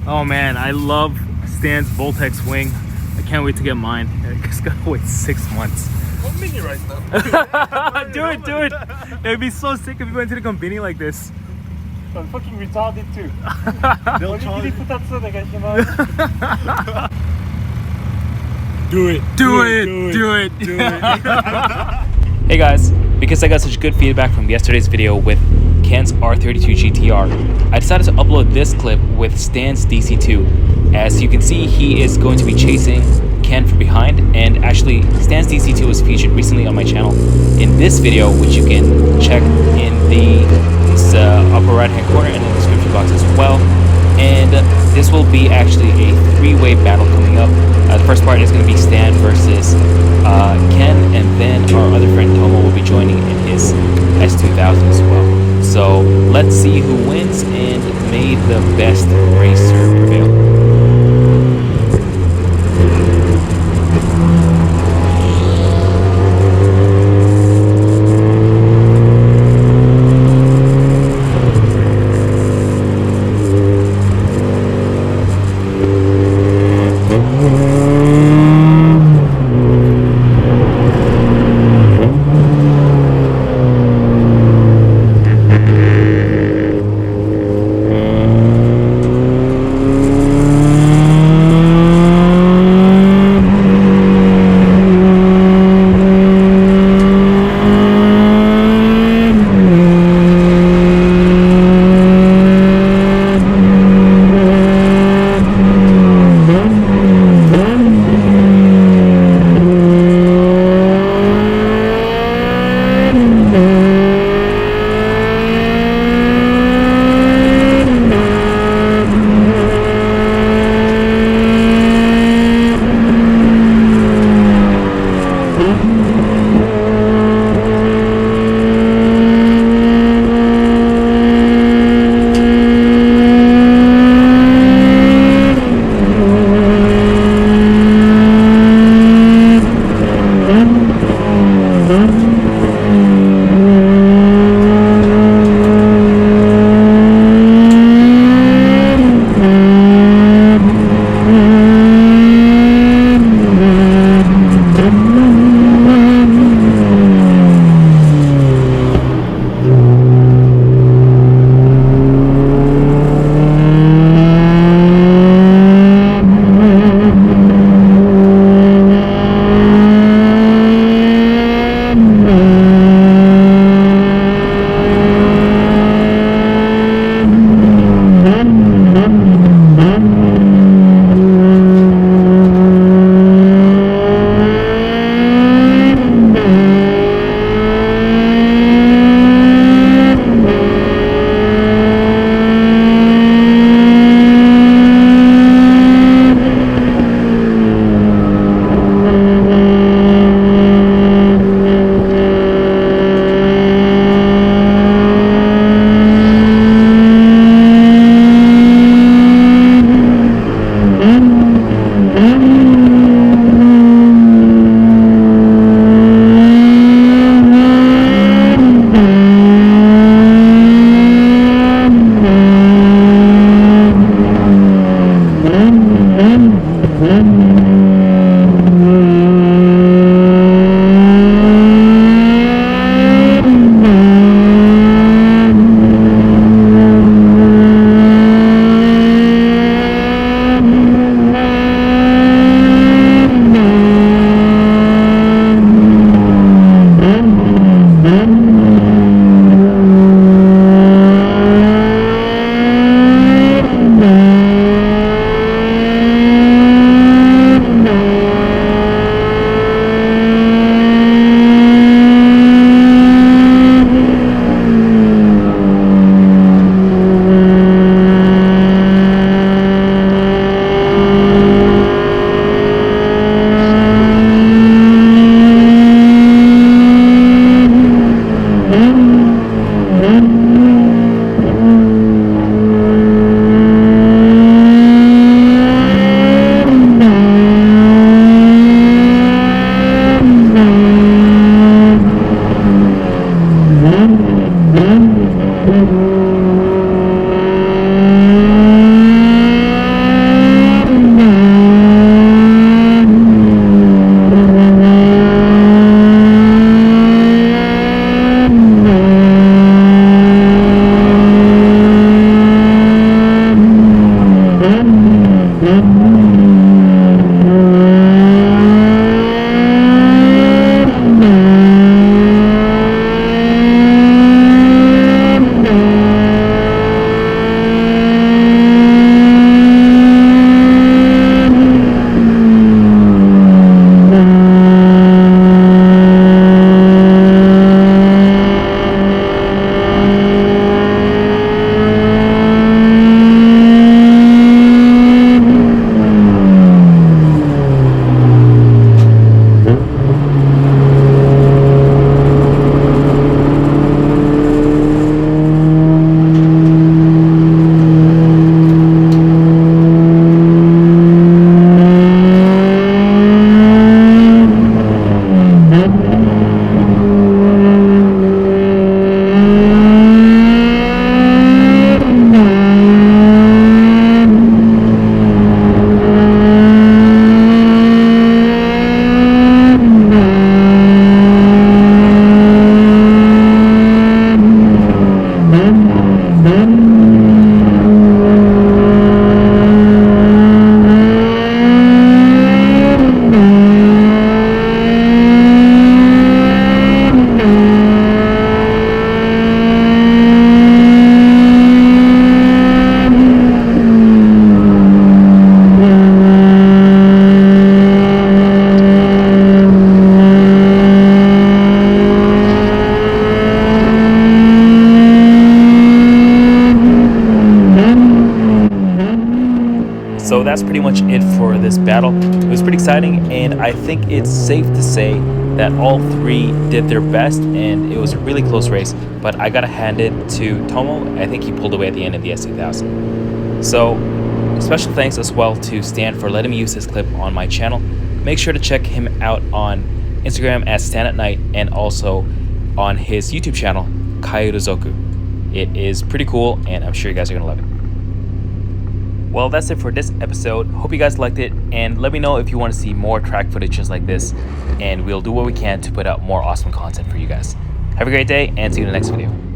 Oh man, I love Stan's Voltex wing. I can't wait to get mine. I just gotta wait 6 months. One mini right now. do it. It'd be so sick if we went to the convenience like this. I'm fucking retarded too. They'll charge. Do it. Hey guys, because I got such good feedback from yesterday's video with Ken's R32 GTR, I decided to upload this clip with Stan's DC2. As you can see, he is going to be chasing Ken from behind, and actually Stan's DC2 was featured recently on my channel in this video, which you can check in the upper right hand corner and in the description box as well. And this will be actually a 3-way battle coming up. The first part is going to be Stan versus Ken, and then our other friend Tomo will be joining in his S2000 as well. So let's see who wins, and may the best racer prevail. So that's pretty much it for this battle. It was pretty exciting, and I think it's safe to say that all three did their best, and it was a really close race. But I gotta hand it to Tomo. I think he pulled away at the end of the S2000. So special thanks as well to Stan for letting me use this clip on my channel. Make sure to check him out on Instagram at Stan at Night, and also on his YouTube channel, Kairuzoku. It is pretty cool, and I'm sure you guys are gonna love it. Well, that's it for this episode. Hope you guys liked it, and let me know if you want to see more track footage just like this, and we'll do what we can to put out more awesome content for you guys. Have a great day, and see you in the next video.